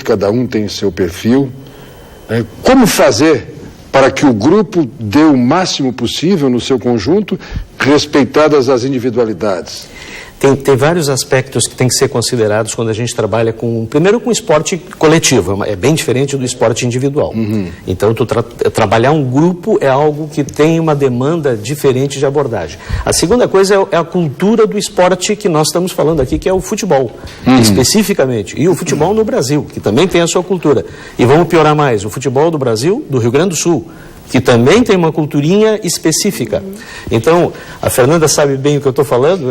cada um tem seu perfil. Como fazer para que o grupo dê o máximo possível no seu conjunto, respeitadas as individualidades? Tem vários aspectos que têm que ser considerados quando a gente trabalha primeiro com esporte coletivo, é bem diferente do esporte individual. Então, trabalhar um grupo é algo que tem uma demanda diferente de abordagem. A segunda coisa é a cultura do esporte que nós estamos falando aqui, que é o futebol, especificamente. E o futebol no Brasil, que também tem a sua cultura. E vamos piorar mais, o futebol do Brasil, do Rio Grande do Sul, que também tem uma culturinha específica. Então, a Fernanda sabe bem o que eu estou falando,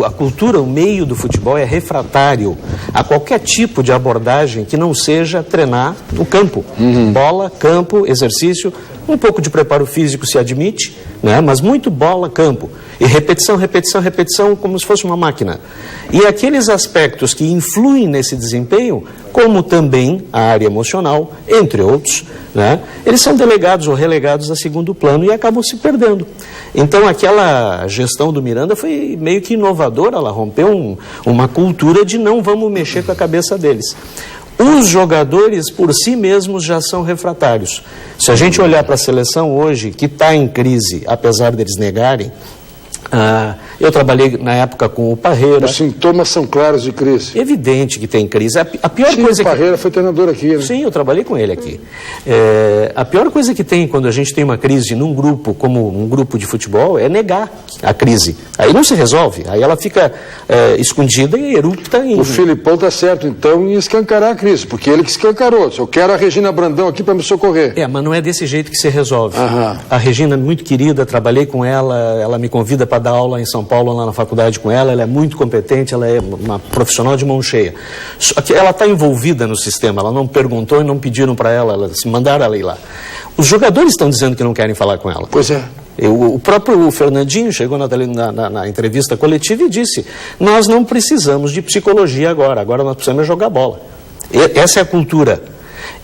a cultura, o meio do futebol é refratário a qualquer tipo de abordagem que não seja treinar no campo. Bola, campo, exercício, um pouco de preparo físico se admite, né? Mas muito bola, campo. E repetição, repetição, repetição, como se fosse uma máquina. E aqueles aspectos que influem nesse desempenho, como também a área emocional, entre outros, né? Eles são delegados ou relegados a segundo plano e acabam se perdendo. Então, aquela gestão do Miranda foi meio que inovadora, ela rompeu uma cultura de não vamos mexer com a cabeça deles. Os jogadores, por si mesmos, já são refratários. Se a gente olhar para a seleção hoje, que está em crise, apesar deles negarem, eu trabalhei na época com o Parreira. Os sintomas são claros de crise. Evidente que tem crise. A pior Sim, coisa o Parreira foi treinador aqui, né? Sim, eu trabalhei com ele aqui. A pior coisa que tem quando a gente tem uma crise num grupo, como um grupo de futebol, é negar a crise. Aí não se resolve. Aí ela fica escondida e erupta. O Filipão está certo, então, em escancarar a crise, porque ele que escancarou. Eu quero a Regina Brandão aqui para me socorrer. Mas não é desse jeito que se resolve. A Regina é muito querida, trabalhei com ela me convida para dar aula em São Paulo, lá na faculdade com ela é muito competente, ela é uma profissional de mão cheia. Só que ela está envolvida no sistema, ela não perguntou e não pediram para ela, se mandaram ela ir lá. Os jogadores estão dizendo que não querem falar com ela. Pois é. O próprio Fernandinho chegou na entrevista coletiva e disse: nós não precisamos de psicologia agora nós precisamos jogar bola. Essa é a cultura.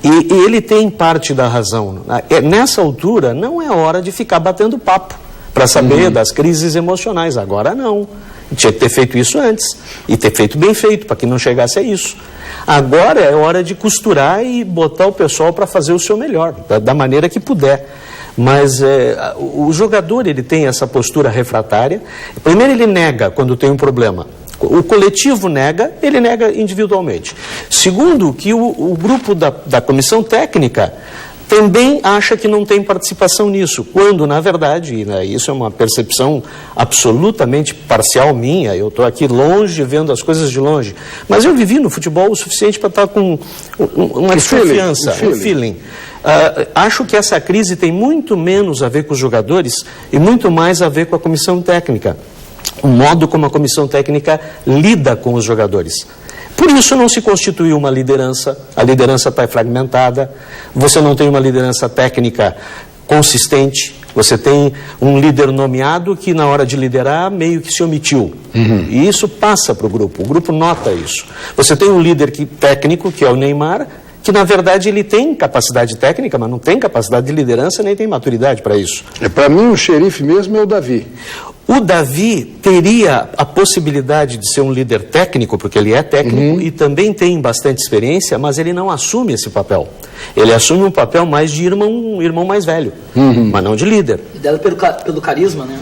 E ele tem parte da razão. Nessa altura, não é hora de ficar batendo papo para saber das crises emocionais. Agora não. Tinha que ter feito isso antes. E ter feito bem feito, para que não chegasse a isso. Agora é hora de costurar e botar o pessoal para fazer o seu melhor, da maneira que puder. Mas o jogador, ele tem essa postura refratária. Primeiro, ele nega quando tem um problema. O coletivo nega, ele nega individualmente. Segundo, que o grupo da comissão técnica também acha que não tem participação nisso, quando, na verdade, né, isso é uma percepção absolutamente parcial minha, eu estou aqui longe, vendo as coisas de longe, mas eu vivi no futebol o suficiente para estar com uma desconfiança, um feeling. Acho que essa crise tem muito menos a ver com os jogadores e muito mais a ver com a comissão técnica, o modo como a comissão técnica lida com os jogadores. Por isso não se constituiu uma liderança, a liderança está fragmentada, você não tem uma liderança técnica consistente, você tem um líder nomeado que na hora de liderar meio que se omitiu. E isso passa para o grupo nota isso. Você tem um líder técnico, que é o Neymar, que na verdade ele tem capacidade técnica, mas não tem capacidade de liderança, nem tem maturidade para isso. Para mim o xerife mesmo é o Davi. O Davi teria a possibilidade de ser um líder técnico, porque ele é técnico e também tem bastante experiência, mas ele não assume esse papel. Ele assume um papel mais de irmão mais velho, mas não de líder. E dela pelo carisma, né?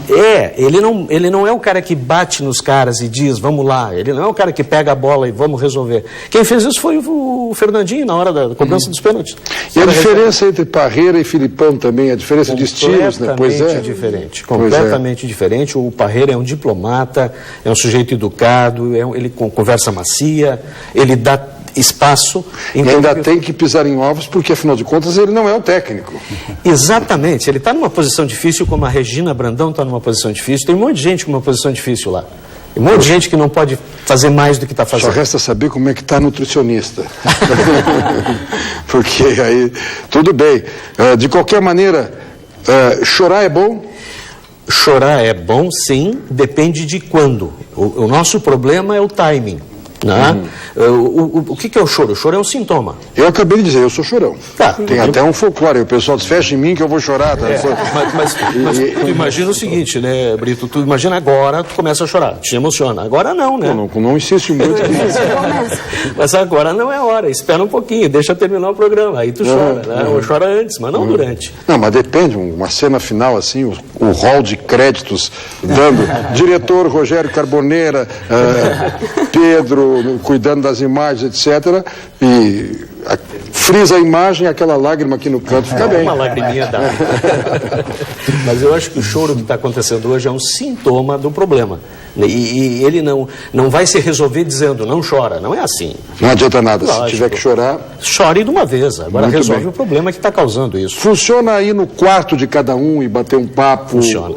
Ele não é o cara que bate nos caras e diz, vamos lá. Ele não é o cara que pega a bola e vamos resolver. Quem fez isso foi o Fernandinho, na hora da cobrança dos pênaltis. E a diferença entre Parreira e Filipão também, a diferença de estilos, né? Pois é. Completamente diferente. O Parreira é um diplomata, é um sujeito educado, ele conversa macia, ele dá espaço. E ainda tem que pisar em ovos, porque afinal de contas ele não é o técnico. Exatamente, ele está numa posição difícil, como a Regina Brandão está numa posição difícil, tem um monte de gente com uma posição difícil lá. Tem um monte de gente que não pode fazer mais do que está fazendo. Só resta saber como é que está a nutricionista. Porque aí, tudo bem. De qualquer maneira, chorar é bom? Chorar é bom, sim, depende de quando. O nosso problema é o timing. Né? O que é o choro? O choro é um sintoma. Eu acabei de dizer, eu sou chorão. Tá. Tem até um folclore, o pessoal diz, fecha em mim que eu vou chorar. Tá? Mas tu imagina o seguinte, né, Brito? Tu imagina agora, tu começa a chorar, te emociona. Agora não, né? Não insiste muito. Mas agora não é hora, espera um pouquinho, deixa terminar o programa, aí tu chora, né? Ou chora antes, mas não durante. Não, mas depende, uma cena final assim, o hall de créditos dando, diretor Rogério Carboneira, Pedro cuidando das imagens, etc. E frisa a imagem, aquela lágrima aqui no canto, fica bem. Uma lagriminha dá. Mas eu acho que o choro que está acontecendo hoje é um sintoma do problema. E ele não vai se resolver dizendo, não chora. Não é assim. Não adianta nada, Lógico. Se tiver que chorar... Chore de uma vez, agora Muito resolve bem. o problema que está causando isso. Funciona aí no quarto de cada um e bater um papo? Funciona.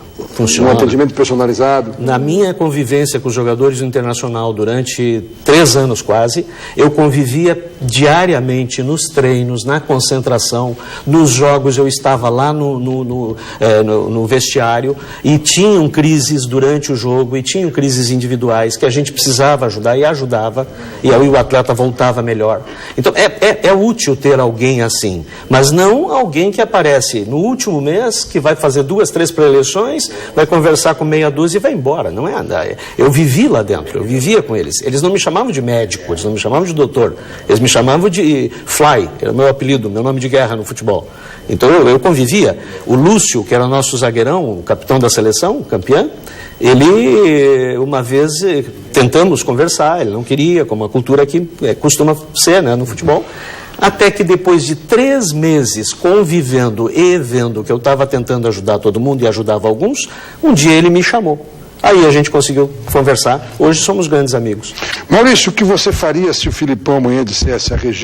Um atendimento personalizado? Na minha convivência com os jogadores do Internacional durante 3 anos quase, eu convivia diariamente nos treinos, na concentração, nos jogos. Eu estava lá no vestiário e tinham crises durante o jogo e tinham crises individuais que a gente precisava ajudar e ajudava, e aí o atleta voltava melhor. Então é útil ter alguém assim, mas não alguém que aparece no último mês, que vai fazer 2, 3 pré-eleições, vai conversar com meia dúzia e vai embora. Não é andar. Eu vivi lá dentro, eu vivia com eles. Eles não me chamavam de médico, eles não me chamavam de doutor, eles me chamavam de Fly, era o meu apelido, meu nome de guerra no futebol. Então eu convivia. O Lúcio, que era nosso zagueirão, o capitão da seleção, campeão, ele, uma vez, tentamos conversar, ele não queria, como a cultura aqui costuma ser, né, no futebol. Até que depois de 3 meses convivendo e vendo que eu estava tentando ajudar todo mundo e ajudava alguns, um dia ele me chamou. Aí a gente conseguiu conversar. Hoje somos grandes amigos. Maurício, o que você faria se o Filipão amanhã dissesse a região?